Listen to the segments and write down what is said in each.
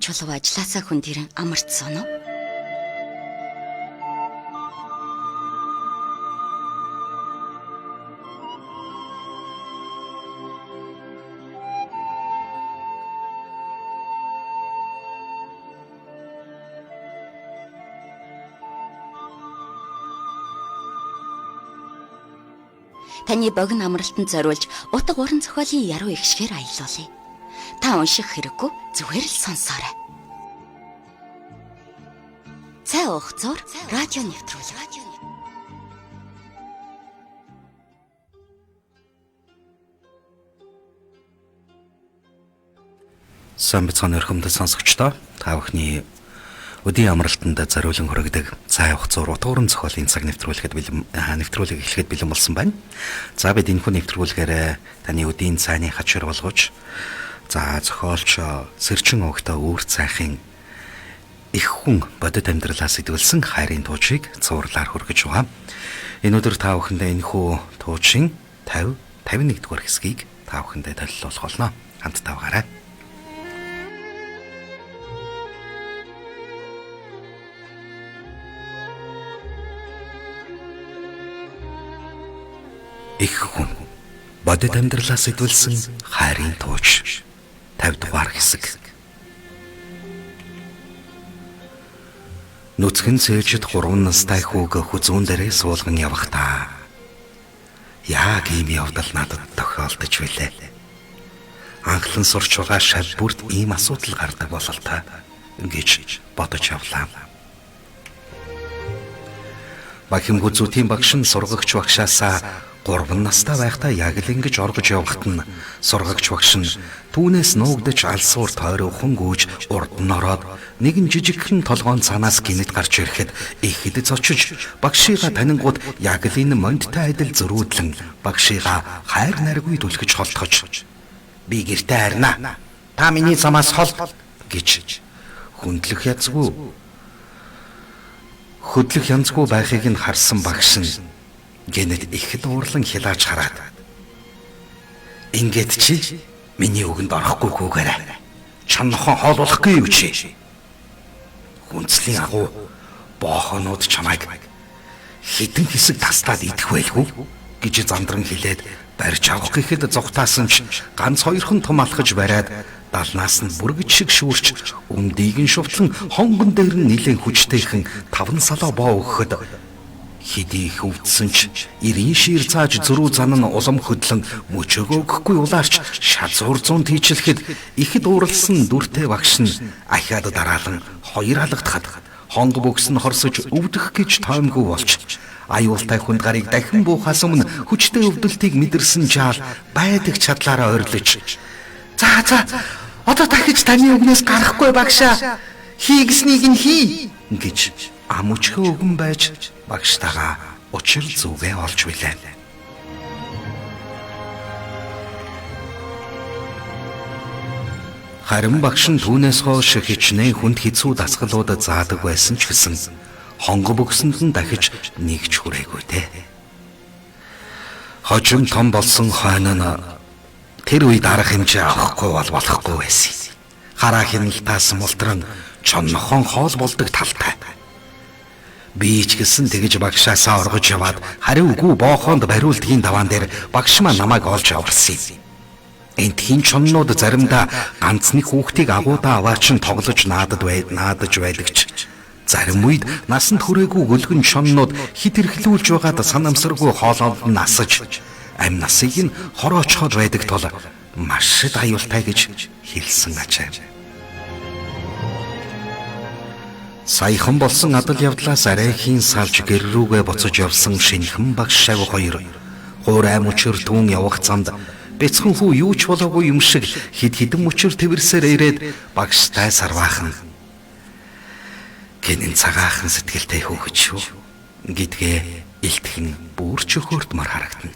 чулуу ажилласаа хүн дэрэн амарцсан уу? Таны богино амралтанд зориулж утга уран зохиолын яруу ихшгээр аялуулъя. Та унших хэрэггүй, зүгээр л сонсоорой. Цай уух зур радио нэвтрүүлэг. Сайн бацхан өрхөмдөд сонсогчдоо та бүхний өдийн амралтанд зориулан хүргэдэг цай уух зур утга уран зохиолын цаг нэвтрүүлэг эхлэхэд бэлэн болсон байна. За бид энэхүү нэвтрүүлгээр таны өдийн цайны хачир болгож зохиолч Сэрчин өгтөө үүр цайхын их хүн бодит амьдралаас идвэлсэн хайрын туучийг цуурлаар хүргэж байгаа. Энэ өдөр та бүхэндээ энэхүү туучийн 51 дугаар хэсгийг та бүхэндээ толилуулах болно. Хамтдаа байгаарай. Их хүн бодит амьдралаас идвэлсэн хайрын тууч 50 дугаар хэсэг. Нүцгэн цээжид 3 настай хүүг хүзүүн дээрээ суулган явахдаа яг ийм явдал надад тохиолдож билээ. Анхлан сурч байгаа шал бүрд ийм асуудал гардаг бололтой гэж бодож явлаа. Бахимгүй зүйн багш нь сургагч багшаасаа 3 настай байхдаа яг л ингэж оргож явахт нь сургагч багш нь түүнээс нуугдаж алсуур тойроохон гүйж урд нь ороод нэгэн жижигхэн толгоон цаанаас гинэт гарч ирэхэд их хэдэц очиж багшигаа танингууд яг л энэ мондтой адил зөрүүдлэн багшигаа хайр наргүй түлхэж холтгож би гэртээ харна. Та миний замаас хол гэж хөндлөх янзгүй байхыг нь харсан багш нь гэнэт ихэд уурлан хилааж хараад ингээд чи миний үгэнд орохгүй гүгээрэй. Чам нохон хоолуулахгүй юу чи? Хүнцлийн агуу боохонууд чамайг хитэн хэсэг таслаад идэх байлгүй гэж зандран хэлээд барьж авах гэхэд зугтаасан ч ганц хоёрхан том алхаж бариад далнаас нь бүргэж шиг шүүрч өмдийг нь шувтлан хонгон дээр нь нилээн хүчтэйхэн 5 салаа боо өгөхөд хидий хөвдсөн ч 90 шир цааж зөрүү зан нь улам хөдлөн мөчөөгөө өгөхгүй улаарч шазуур зун тийчлэхэд ихэд ууралсан дүртэй багш нь ахиад дараалан хоёр алгадахад хонго бөкс нь хорсож өвдөх гэж тоомгүй болж аюултай хүнд гарыг дахин буухаас өмнө хүчтэй өвдөлтийг мэдэрсэн жаал байдаг чадлаараа ойрлож за одоо дахиж таны өгнөөс гарахгүй багшаа хийгснийг нь хий гэж амучхөө өгөн байж багштайгаа учир зүгээ олж билээ. Харин багш нь түүнээс хойш хичнээн хүнд хэцүү дасгалууд заадаг байсан ч гэсэн хонго бөксөнд нь дахиж нэгч хүрээгүй дээ. Хожим том болсон хойно нь тэр үед арга хэмжээ авахгүй болохгүй байсан. Хараа хяналтаас мултран чоннохон хоол болдог талтай. Би ч гэсэн тэгж багшаасаа оргож яваад хариу үгүй боохонд бариулдгийн даваан дээр багш маань намайг олж аварсан юм. Энд хин чоннууд заримдаа ганц нэг хүүхдийг агуудаа аваачин тоглож наадаж байдаг ч зарим үед насанд хүрээгүй гөлгөн чоннууд хит эрхлүүлж байгаад санамсаргүй хоолонд насаж амь насыг нь хороочход байдаг тул маш их аюултай гэж хэлсэн ачаа. Саяхан болсон адал явдлаас арайхийн салж гэр рүүгээ буцаж явсан шинхэн багш шав хоёр хуурай мөчөр түүн явах замд бяцхан хүү юу ч болоогүй юм шиг хидэн мөчөр тэрсээр ирээд багштай сарваахан гинэн цагаахан сэтгэлтэй хөөгч шүү гэдгээ илтгэн бүрч өхөртмөр харагдана.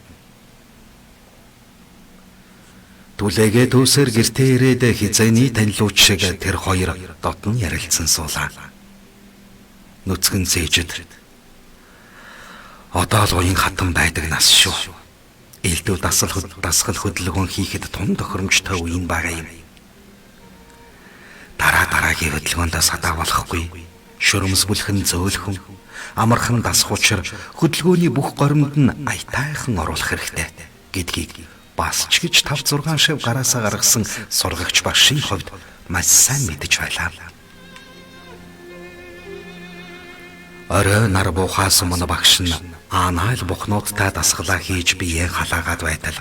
Түлээгээ төөсөр гэртээ ирээд хизээний танилууч шиг тэр хоёр дотн ярилцсан суулаа. Нүцгэн цээжид одоо л уян хатан байдаг нас шүү. Элдв дасгал хөдөлгөөн хийхэд тун тохиромжтой үеийн байгаа юм. дараагийн хөдөлгөөндөө садаа болохгүй. Шүрмс бүлхэн зөөлхөн, амархан дасах учир хөдөлгөөний бүх горимд нь аятайхан оруулах хэрэгтэй гэдгийг бас ч гэж 5-6 шав гараасаа гаргасан сургагч багшийн хувьд маш сайн мэдэж байлаа. Орой нар буухаас өмнө багш нь анайл бухнуудтай дасгалаа хийж биеэ халаагаад байтал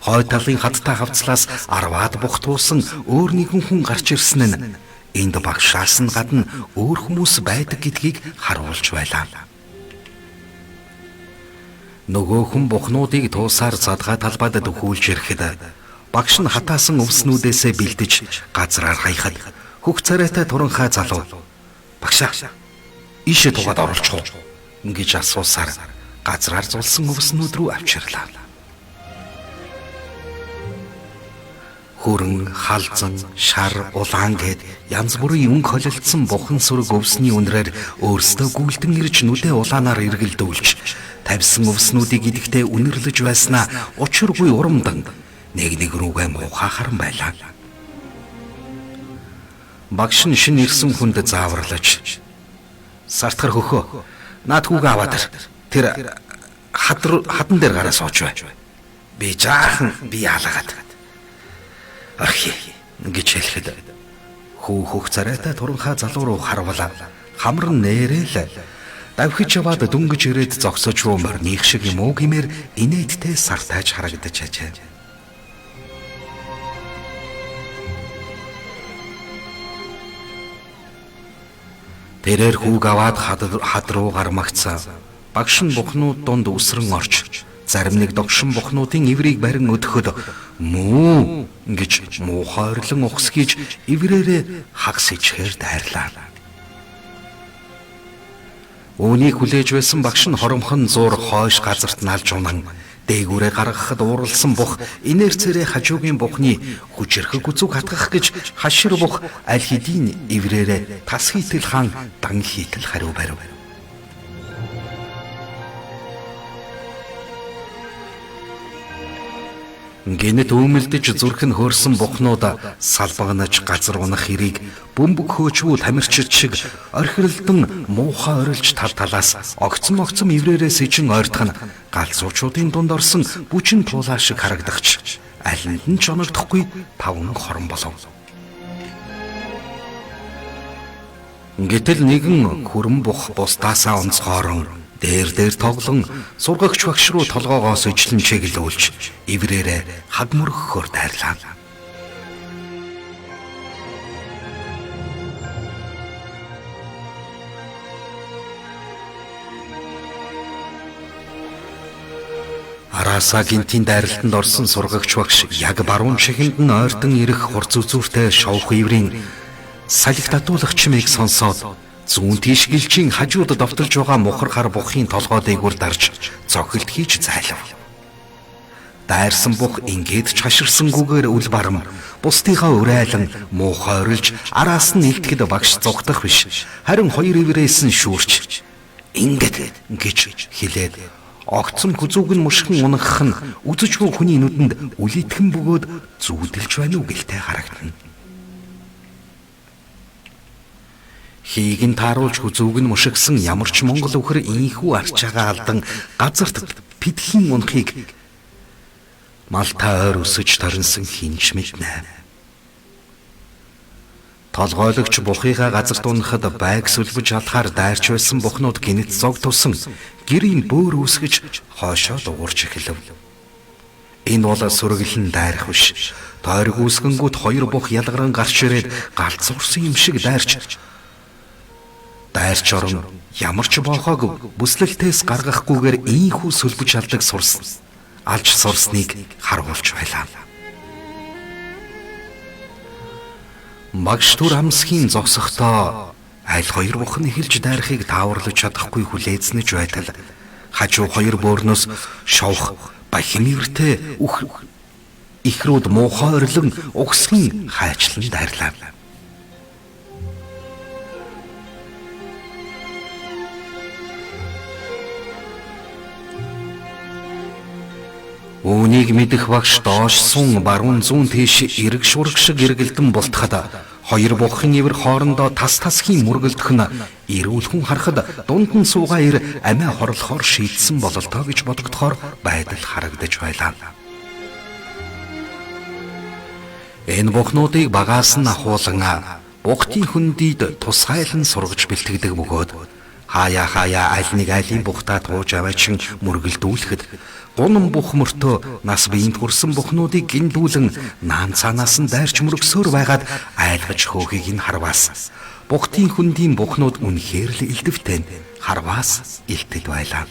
хой талын хаттай хавцлаас арваад бухтуусан өөр нэгэн хүн гарч ирсэн нь энд багшаас нь гадна өөр хүмүүс байдаг гэдгийг харуулж байлаа. Нөгөө хүн бухнуудыг туусаар задгай талбайд дөхүүлж ирэхэд багш нь хатаасан өвснүүдээсээ бэлдэж газраар хаяхад хөх царайтай туранхай залуу "Багшаа, ийшээ тугаад оруулчих уу?" гэж асуусаар газраар зулсан өвснүүд рүү авчирлаа. Хүрэн, халзан, шар, улаан гэд янз бүрийн өнгө холилдсон бухан сүрэг өвсний үнрээр өөрсдөө гүйлдэн ирж нүдээ улаанаар эргэлдүүлж тавьсан өвснүүдийг идэхдээ үнэрлэж байснаа учиргүй урамдан нэг рүүгээ муухайхаран байлаа. Багш нь шинэ ирсэн хүнд зааварлаж "Сартгар хөхөө, наад хүүгээ аваад тэр хадан дээр гараа сууч бай. Би жаахан бие алгаад архи" гэж хэлэхэд хөх царайтай туранхай залуу руу харвалаа. Хамар нээрэл давхиж яваад дөнгөж ирээд зогсож руу морных шиг юм уу гэмээр инээдтэй сартайж харагдаж ажээ. Тэрээр хүүг аваад хад руу гармагцсан. Багш нь бухнууд донд үсрэн орч зарим нэг догшин бухнуудын иврийг барин өдөхөд "Мүү" гэж муухай орлон ухсгийж иврээрээ хагас ичхээр дайрлаа. Үүнийг хүлээж байсан багш нь хоромхон зуур хойш газарт налж унан дээгүүрээ гаргахад ууралсан бух инерцээрээ хажуугийн бухны хүчирхэг үзүүг хатгах гэж хашир бух аль хэдийн иврээрээ тас хийтэл хаан дан хийтэл хариу барив. Гэнэт үүмэлдэж зүрх нь хөөрсөн бухнууд салбагнаж газар унах хэрийг бөмбөг хөөчвүү тамирчид шиг орхиролдон муухай орилж тал талаас огцом иврээрээ сэжин ойртох нь галзуучуудын дунд орсон бүчин туулаа шиг харагдахч алинд нь ч оногдохгүй таван хорон болов. Гэтэл нэгэн хүрэн бух бусдаасаа онцгойрон дээр тоглон сургагч багш руу толгоогоос ижлэн чиглүүлж иврээрээ хаг мөргөхөөр дайрлаа. Араасаа гинтийн дайралтанд орсон сургагч багш яг баруун чихэнд нь ойртон ирэх хурц үзүүртэй шовх иврийн салхи татуулагч чимээг сонсоод зүүн тийш гэлчийн хажууд довтолж байгаа мухар хар бухын толгой дээгүүр дарж цогхилт хийж зайлав. Дайрсан бух ингээд ч хаширсангүйгээр үл барам бусдынхаа урайлан муухай орилж араас нь илтгэхэд багш зогдох биш. Харин хоёр иврээс нь шүүрч ингээд гэж хэлээд огцом хүзүүг нь мушгин унагах нь үзэж буй хүний нүдэнд үлийтгэн бөгөөд зүүдэлж байна уу гэлтэй харагдана. Хийг нь тааруулж хүзүүг нь мушигсан ямар ч монгол үхэр ийхүү арчаагаа алдан газарт пидхийн унахыг малта ойр өсөж торинсон хинч мэднэ. Толгойлогч бухыгаа газарт унахад байг сүлбэж алхаар дайрч байсан бухнууд гинэт зог тусан гэрийн бөөр үүсгэж хоошоо дуурч эхэлв. Энэ бол сүргэлэн дайрах биш. Тойрог үүсгэнгүүт хоёр бух ялгаран гарч ирээд галзуурсан юм шиг дайрч орон ямар ч боохоог бүслэлтээс гаргахгүйгээр ийхүү сүлбэж алж сурсныг харуулж байлаа. Багш түр амсхийн зогсохдоо аль хоёр бух нь эхэлж дайрахыг тааварлаж чадахгүй хүлээзнэж байтал хажуу хоёр бөөрнөөс шовх бахимивэртэй ихрүүд муухай орлон угсгийн хайчлан дайрлаа. Үүнийг мэдэх багш доош сун баруун зүүн тийш эрг шураг шиг эргэлдэн бултахад Хоёр бухын ивэр хоорондоо тас тасхийн мөргөлдөх нь эрүүл хүн харахад дунд нь суугаа ир амиа хорлохоор шийдсэн бололтоо гэж бодогдохоор байдал харагдаж байлаа. Энэ бухнуудыг багаас нь ахуулан бухтын хөндийд тусгайлан сургаж бэлтгэдэг бөгөөд хаяа аль нэг айлын бухтаа тууж аваачин мөргөлдүүлэхэд гунан бух мөртөө нас биеинд хүрсэн бухнуудыг гиндүүлэн наан цаанаас нь дайрч мөргсөөр байгаад айлгаж хөөхийг нь харваас бухтын хөндийн бухнууд үнэхээр л илдэвтэй харваас илтгэд байлаа.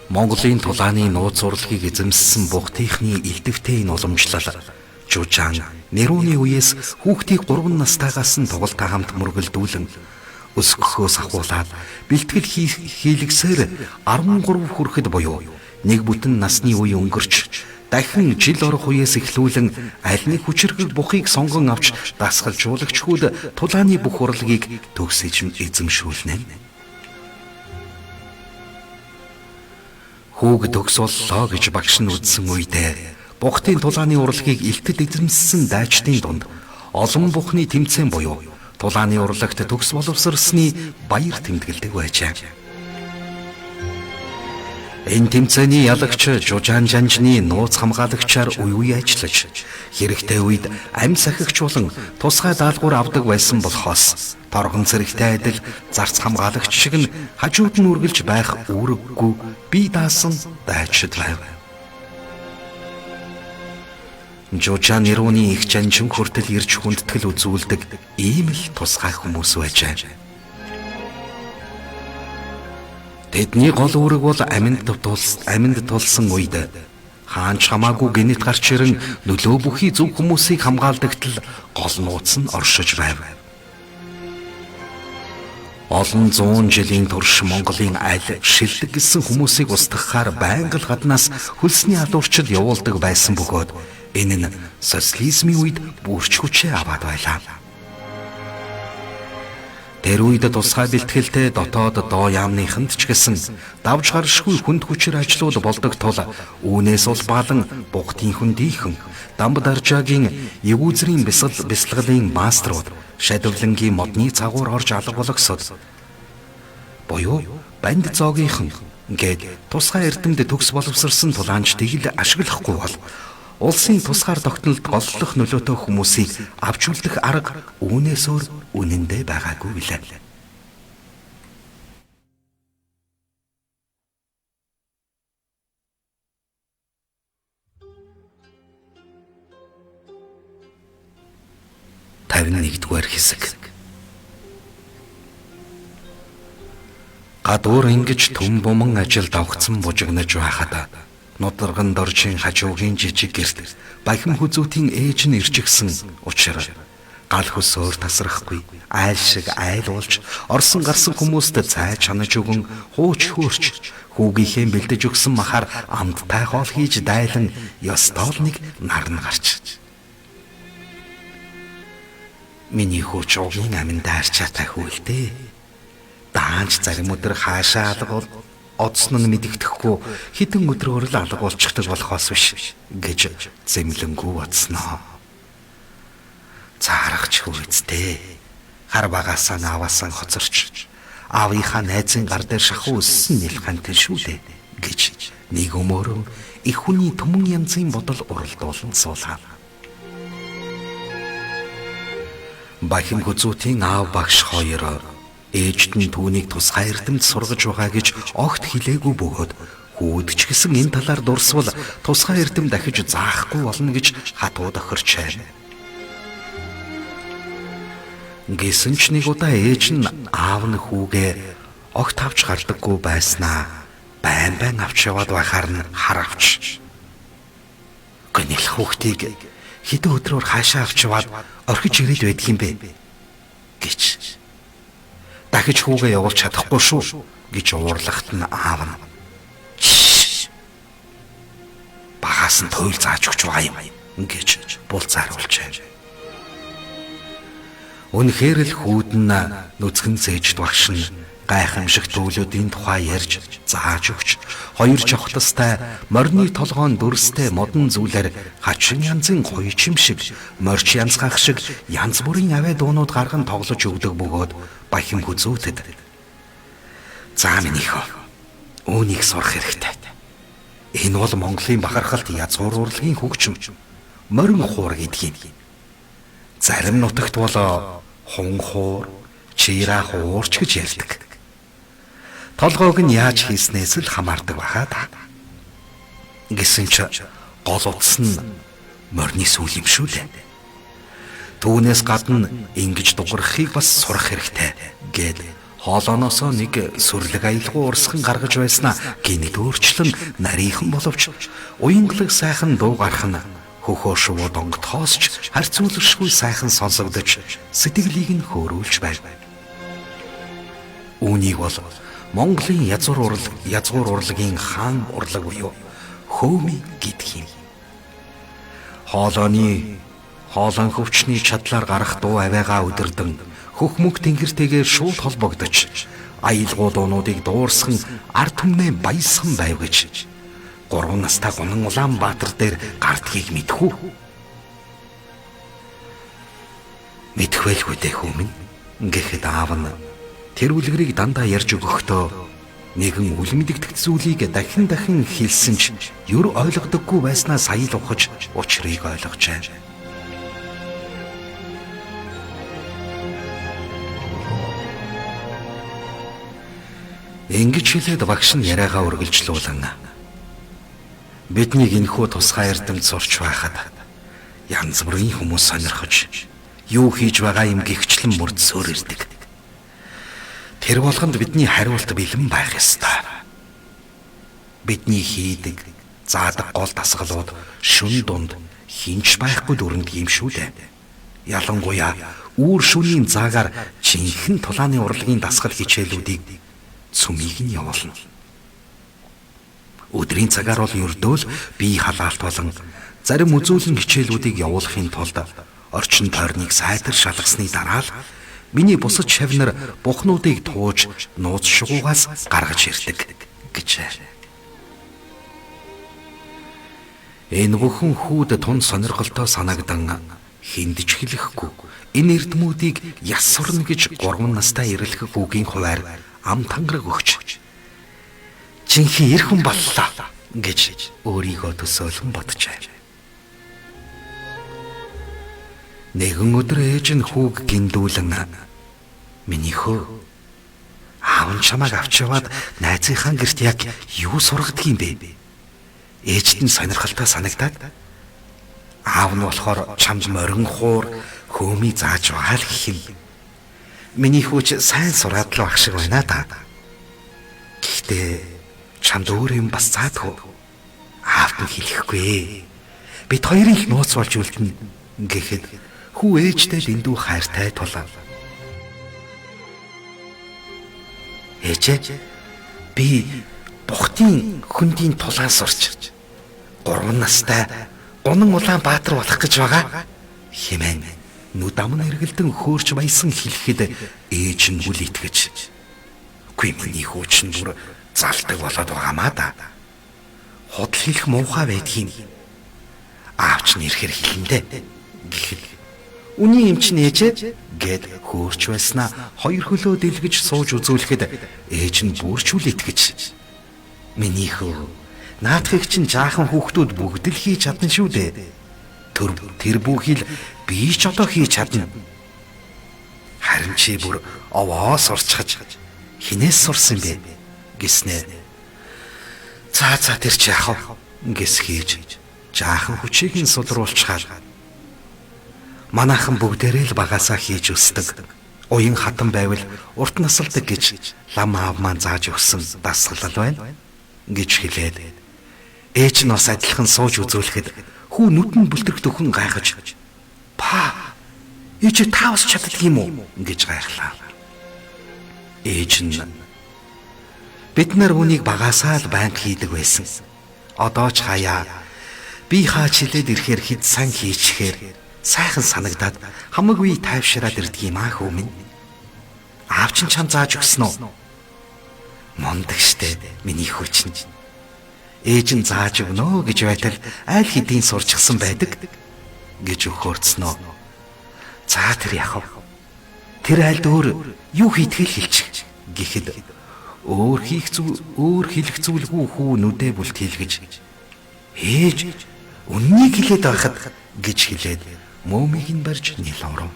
Монголын тулааны нууц урлагийг эзэмссэн бухтынхны илдэвтэй уламжлал Жужаан нэрүүний үеэс хүүхдийг 3 настайгаас нь тоглолттой хамт мөргөлдүүлэн өсгөхөөс ахуулаад бэлтгэл хийлгсээр 13 хүрэхэд буюу нэг бүтэн насны үе өнгөрч дахин жил орох үеэс эхлүүлэн аль нэг хүчирхэг бухыг сонгон авч дасгалжуулагчхүүд тулааны бүх урлагийг төгсөж эзэмшүүлнэ. Хүүг төгс боллоо гэж багш нь үздсэн үедээ бухтын тулааны урлагийг илтгэд эзэмссэн дайчдын дунд олон бухны тэмцээн буюу тулааны урлагт төгс боловсрсны баяр тэмдэглэдэг байжээ. Энэ тэмцээний ялагч Жужаан жанжны нууц хамгаалагчаар үе ажиллаж хэрэгтэй үед амь сахигч болон тусгай даалгавар авдаг байсан болохоос торгон цэрэгтэй адил зарц хамгаалагч шиг нь хажууд нь үргэлж байх үүрэггүй бие даасан дайчид байв. Жужаан нэрүүний их жанжин хүртэл ирж хүндэтгэл үзүүлдэг ийм л тусгай хүмүүс байжээ. Тэдний гол үүрэг бол аминд тулсан үед хаанч хамаагүй гинэт гарч ирэн нөлөө бүхий зөв хүмүүсийг хамгаалдагт л гол нууц нь оршиж байв. Олон зуун жилийн турш Монголын аль шилдэг гэсэн хүмүүсийг устгахаар байнга л гаднаас хөлсний алуурчил явуулдаг байсан бөгөөд энэ нь социализмын үед бүрч хүчээ аваад байлаа. Тэр үед тусгай бэлтгэлтэй дотоод доо яамныханд ч гэсэн давж гаршгүй хүнд хүчээр ажиллууд болдог тул үүнээс улбаалan бухтын хөндийнхэн Дамбад Аржаагийн Евүүзрийн бясалгалын маструуд шадвлангийн модны цагуур орж алга болгосод буюу банд зоогийнхэн гээд тусгай эрдэмтэд төгс боловсрсан тулаанчдыг л ашиглахгүй бол улсын тусгаар тогтнолд голлох нөлөөтэй хүмүүсийг авч үлдэх арга үүнээс өөр үнэндээ байгаагүй билээ. Нэгдүгээр хэсэг. Гадуур ингэж төм буман ажилд авахцсан бужигнаж байхад нударган доржийн хажуугийн жижиг гэрт бахим хүзүүтийн ээж нь ирчихсэн учраас гал хөсөөр тасрахгүй айл шиг айлуулж орсон гарсан хүмүүст цай чанаж өгөн хууч хөөрч хүүгийнхээ бэлдэж өгсөн махаар амттай хоол хийж дайлан ёстол нэг нарн гарч миний хууч угийн аминд дайрчаатай хүлдээ даанч зарим өдөр хаашаа алгавал одсон нь мэдэгдэхгүй хитэн өдрөөр л алга болчихдаг болохоос биш гэж зэмлэнгүү бодсноо. Цаарахч хүйцтэй хар багасаа наваасан хоцорч аавынхаа найзын гар дээр шахуу өссөн нэлхантай шүү дээ гэж нэг өмөрөө их хүний түмэн янзын бодол уралдуулан суулаа. Бахим хүзүүтийн аав багш хоёр ээжд нь түүнийг тусгай эрдэмт сургаж байгаа гэж огт хэлээгүй бөгөөд хүүд ч гэсэн энэ талаар дурсвал тусгай эрдэм дахиж заахгүй болно гэж хатуу тохирчээ. Гэсэн ч нэг удаа ээж нь аав нь хүүгээ огт авч гардаггүй байснаа байн авч яваад байхаар нь хар авч гэнэл хүүхдийг хэдэн өдрөөр хаашаа авч яваад орхиж ирээд байдаг юм бэ гэж дахиж хүүгээ явуулж чадахгүй шүү гэж уурлагт нь аав нь багаас нь туйл зааж өгч байгаа юм гэж булзааруулжээ. Үнэхээр л хүүд нь нүцгэн зээжд багш нь гайхамшигт төлөвүүдийн тухай ярьж зааж өгч хоёр жавхтастай морины толгоон дүрстэй модон зүйлээр хачин янзын гоё чим шиг морч янзгах шиг янз бүрийн аваа дуунууд гарган тоглож өгдөг бөгөөд бахим хүзүүтэд. За минийхөө үүнийг сурах хэрэгтэй. Энэ бол Монголын бахархалт язгуур урлагийн хөгжим морин хуур гэдгийг. Зарим нутагт бол хун хуур, чира хуурч гэж ярьдаг. Толгойг нь яаж хийснээс л хамаардаг баха та. Гэсэн ч гол утас нь морины сүүл юм шүү дээ. Түүнээс гадна ингэж дуурахыг бас сурах хэрэгтэй гэд хоолооноосоо нэг сүрлэг аялгуу урсган гаргаж байснаа гинт өөрчлөн нарийнхан боловч уянгалаг сайхан дуу гарах нь хөхөө шувуу донгот хоосч харьцуулшгүй сайхан сонсогдож сэтгэлийг нь хөөрүүлж байв. Үүнийг бол Монголын язгуур урлагийн хаан урлаг буюу хөөми гэдэг юм. Хоолон хөвчний чадлаар гарах дуу авиагаа өдөрдөн хөхмөг тэнгэртэйгээр шууд холбогдож аялгуу дуунуудыг дуурсхан ард түмнээ баясхан байв гэж 3 настай гунан Улаанбаатар дээр гардгийг мэдхүү. Мэдэх байлгүй дээ хүмүн гэхэд аав нь тэр үлгэрийг дандаа ярьж өгөхдөө нэгэн үлмэдэгдэх зүйлийг дахин хэлсэн ч юр ойлгодоггүй байснаа саял ухаж учрыг ойлгожээ. Ингэж хэлээд багш нь яриагаа үргэлжлүүлэн биднийг энэхүү тусгай эрдэмт сурч байхад янз бүрийн хүмүүс сонирхож юу хийж байгаа юм гихчлэн мөрдсөөр ирдэг. Тэр болгонд бидний хариулт бэлэн байх ёстой. Бидний хийдэг заадаг гол дасгалууд шүн дунд хинч байхгүй дүрэнт юм шүү дээ. Ялангуяа үүр шүний заагаар жинхэнэ тулааны урлагийн дасгал хичээлүүдийг цүмийг нь явуулна. Өдрийн цагаар бол ердөө л бие халаалт болон зарим үзүүлэн хичээлүүдийг явуулахын тулд орчин тойрныг сайтар шалгасны дараа л миний бусад шавнар бухнуудыг тууж нууц шугуугаас гаргаж ирдэг гэж. Энэ бүхэн хүүд тун сонирхолтой санагдан хиндэж хэлэхгүй энэ эрдмүүдийг яс сурна гэж 3 настай ирэлхэх үгийн хуваар ам тангараг өгч жинхэнэ эр хүн боллоо гэж өөрийгөө төсөөлөн боджээ. Нэгэн өдөр ээж нь хүүг гиндүүлэн минийхөө аав нь чамайг авч яваад найзынхаа гэрт яг юу сургадаг юм бэ? Ээжд нь сонирхолтой санагдаад аав нь болохоор чамд морин хуур хөөми зааж байгаа л гэх юм. Миний хүүч сайн сураад л багш шиг байна та. Гэхдээ чамд өөр юм бас заадгүй. Аавд нь хэлэхгүй. Бид хоёрын их нууц болж үлдэнэ гэхэд хүү ээжтэй дэндүү хайртай тулаа. Ээжээ би бухтын хөндийн тулаан сурч 3 настай гунан Улаанбаатар болох гэж байгаа хэмээн нүд амн эргэлдэн хөөрч баясан хэлэхэд ээж нь үл итгэж үгүй миний хүүчин бүр залдаг болоод байгаамаа да. Худал хэлэх муухай байдгийг аавч нь ирэхэр хэлэндэ гэхэд үний эмч нээжээ гэд хөөрч байснаа хоёр хөлөө дэлгэж сууж үзүүлэхэд ээж нь бүрч үл итгэж минийхөө наадхыг чинь жаахан хүүхдүүд бүгд л хийж чадна шүү дээ. Тэр бүхий л би ч одоо хийж чадна. Харин чи бүр овоо сурчхаж хинээс сурсан бэ гэснэ. За тэр чи яах вэ гэс хийж жаахан хүчийг нь сулруулчаад манайхан бүгдээрээ л багасаа хийж өсдөг. Уян хатан байвал урт насалдаг гэж лам аав маань зааж өгсөн дасгалал байна гэж хэлээд ээж нь бас адилхан сууж үзүүлэхэд хүү нүдэн бүлтрэх дөхөн гайхаж па ээж та бас чаддаг юм уу гэж гайхлаа. Ээж нь бид нар үнийг багасаа л банк хийдэг байсан. Одоо ч хаяа би хаач хилээд ирэхээр хэд сан хийчихээр сайхан санагдаад хамаагүй тайвшираад ирдэг юм аа хүү минь. Аав чинь чам зааж өгсөн үү Мундаг штэ миний хүү чинь. Ээж нь зааж өгнө гэж байтал аль хэдийн сурчсан байдаг гэж өгөхөрцнөө. За тэр яхав. Тэр айлд өөр юу хийтгэл хэлчих гэхэд өөр хэлэх зүйлгүй хүү нүдэ бүлт хийлгэж ээж үннийг хэлээд байхад гэж хэлээд мөмийг нь барьж нилооров.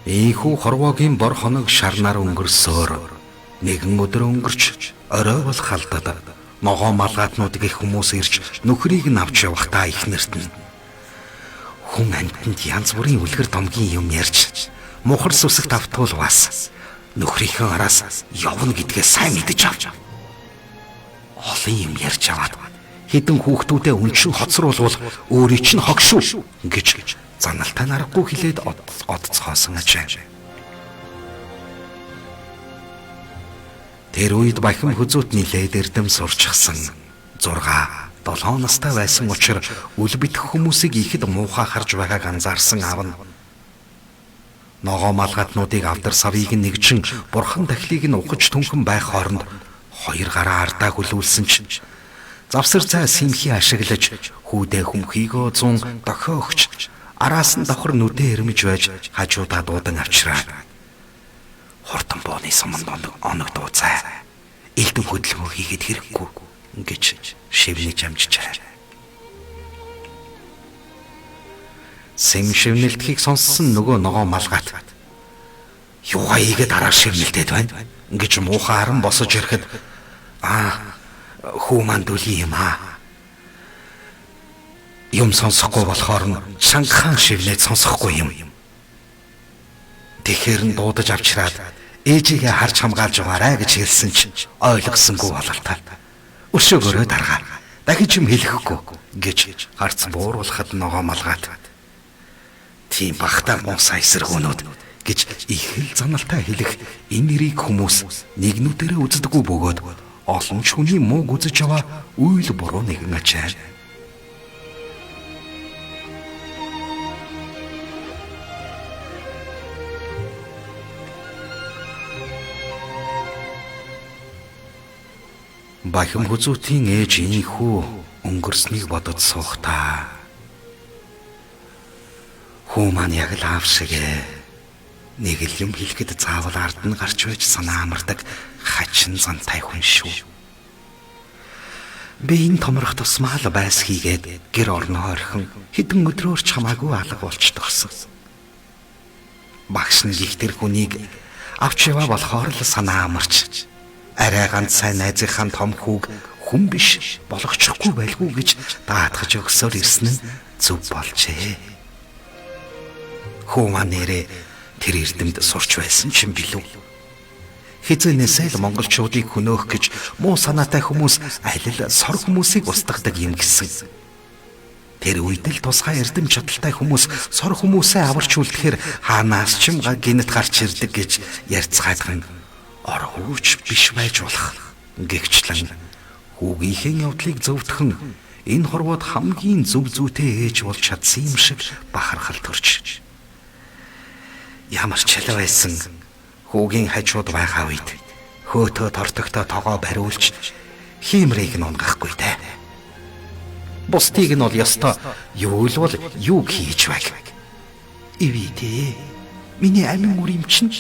Ийхүү хорвоогийн бор хоног шарнаар өнгөрсөөр нэгэн өдөр өнгөрч орой бол халдаад ногоо малгайтнууд гэх хүмүүс ирж нөхрийг нь авч явахдаа их нэрт нь хүн амьтанд янз бүрийн үлгэр домгийн юм ярьж мухар сүсэгт автуул бас нөхрийнхөө араас явна гэдгээ сайн мэдэж авч олон юм ярьж аваад хэдэн хүүхдүүдээ өнчин хоцруулвал өөрийн чинь хогшүү гэж заналтай нарахгүй хэлээд одцгоосон ажээ. Тэр үед бахим хүзүүт нилээд эрдэм сурчсан 6-7 настай байсан учраас үл битэх хүмүүсийг ихэд муухай харж байгааг анзаарсан аав нь ногоо малгайтнуудыг авдар савыг нэгжин бурхан дахлыг нь ухаж түнхэн байх хооронд 2 гараа ардаа хүлүүлсэн чинь завсар цай симхи ашиглаж хүүдээ хүмхийгөө 100 дохио өгч араас нь давхар нүдэ эрмэж байж хажуудаа дуудан авчраа. Хортон бооны саманд оног дууцай. Элдэн хөдөлгөөн хийгээд хэрэггүй гэж шивнэж амжичаа. Сэм шивнэлтхийг сонссон нөгөө ногоо малгайт. Юугаа ийгээд араа шивнэлтэд байна гэж муухай харан босож ирэхэд хүү манд үли юм юм сонсохгүй болохоор нь шангахан шивнээд сонсохгүй юм. Тэгэхэр нь дуудаж авчираад ээжигээ харж хамгаалж байгаарай гэж хэлсэн чинь ойлгосонгүй бололтой. Өшөөгөрөө даргаа. Дахиж юм хэлэхгүй гэж харц бууруулахад ногоо малгайт. Тийм бахтаа муусаа эсэргүүнүүд гэж их л заналтай хэлэх энэ нэрийг хүмүүс нэгнүүдээрээ үздэггүй бөгөөд олон ч хүний мууг үзэж аваа үйл буруу нэгэн ачаа. Бахим хүзүүтийн ээж ийхүү өнгөрснийг бодож суухтаа. Хүү маань яг л аав шиг нэг л юм хэлэхэд заавал ард нь гарч байж санаа амардаг хачин зантай хүн шүү. Би энэ томрох тусмаа л байс хийгээд гэр орноо орхин хэдэн өдрөөр ч хамаагүй алга болчихдогсон. Багш нь их тэр хүнийг авч яваа болохоор л санаа амарч арай ганц сайн найзынхаа том хүүг хүн биш болгочихгүй байлгүй гэж даатгаж өгсөөр ирсэн нь зөв болжээ. Хүү маань нэрээ тэр эрдэмд сурч байсан ч юм билүү. Хизэнээсээ л монголчуудыг хөнөөх гэж муу санаатай хүмүүс аль сор хүмүүсийг устгадаг юм гэсэн. Тэр үед л тусгай эрдэм чадaltaй хүмүүс сор хүмүүсээ аварч үлдэхээр хаанаас ч юм гинэт гарч ирдэг гэж ярьцгаадах нь оргууч биш байж болох гэгчлэн хүүгийнхээ явдлыг зөвтгөн энэ хорвоод хамгийн зөв зүйтэй ээж болж чадсан юм шиг бахархал төрж ямар ч чалаа байсан хүүгийн хажууд байгаа үед хөөтөө тортогтой тогоо бариулж хиймрийг нь унгахгүй дээ. Бусдыг нь бол ёстой юу л бол юу хийж байг. Ивидээ миний амин үр юм чинь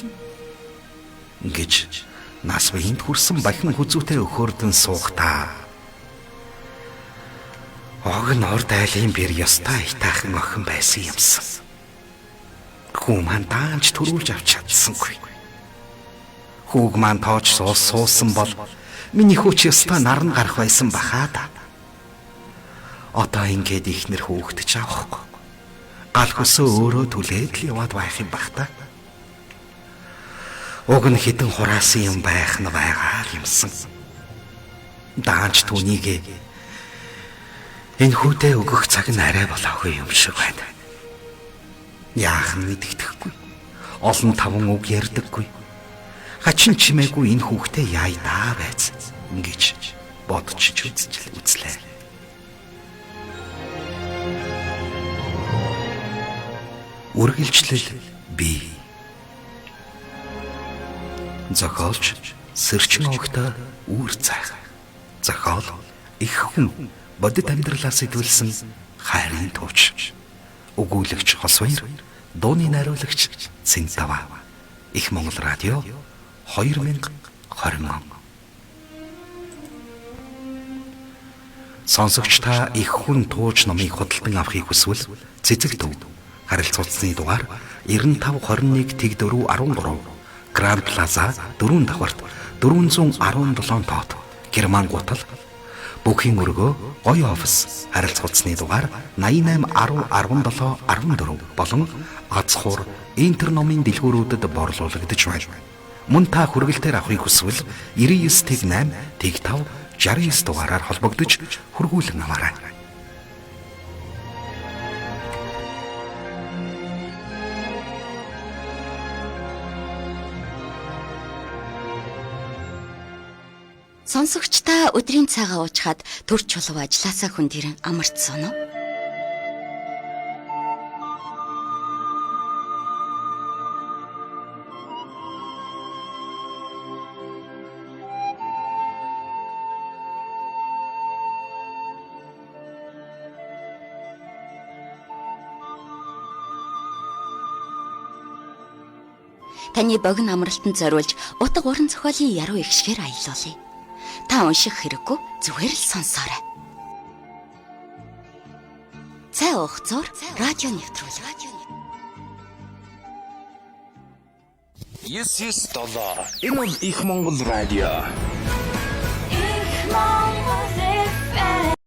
гэж нас биенд хүрсэн бахин хүзүүтэй өхөрдөн суугтаа. Ог нь орд айлын бэр ёстой итаахан охин байсан юмсан. Хүү маань даанч төрүүлж авч чадсангүй. Хүүг маань тооч суусан бол миний хүүч ёстой наран гарах байсан бахаа да. Одоо ингээд ихнэр хүүхдч авахгүй. Гал хөсөө өөрөө түлээд л яваад байх юм бах та. Уг нь хідэн хураасан юм байх нь байгаа юмсан. Даанч түүнийг энэ хүүдээ өгөх цаг нь арай болоогүй юм шиг байна. Яах нь мэддэхгүй. Олон таван үг ярьдаггүй. Хачин чимээгүй энэ хүүхдээ яй даа байц гэж бодож үзлээ. Үргэлжлэл бий. зохиолч Сэрчин огтой үүр цайх. Зохиол их хүн бодит амьдралаа сэтгүүлсэн хайрын тууч. Өгүүлэгч Хос Баяр, дууны найруулагч Цэнтава. Их Монгол радио 2020 он. Сонсогч та их хүн тууч номыг худалдан авахыг хүсвэл цэцэг төв харилцуулсны дугаар 9521-413 Grand Plaza 4 давхарт 417 тоот Герман гутал бүхийн өргөө гоё офис харилцуулсны дугаар 88101714 болон Азхуур интерномын дэлгүүрүүдэд борлуулагдаж байна. Мөн та хүргэлтээр авахыг хүсвэл 99-8-5 69 дугаараар холбогдож хүргүүлэн аваарай. Сонсогч та өдрийн цагаа уучгаад төр чулуу ажилласаа хүндэрэн амарцсан уу? Таны богино амралтанд зориулж утга уран зохиолын яруу ихшгээр аялуулъя. Та унших хэрэггүй, зүгээр л сонсоорой. Цай уух зур радио нэвтрүүлэг. 997 энэ бол их Монгол радио.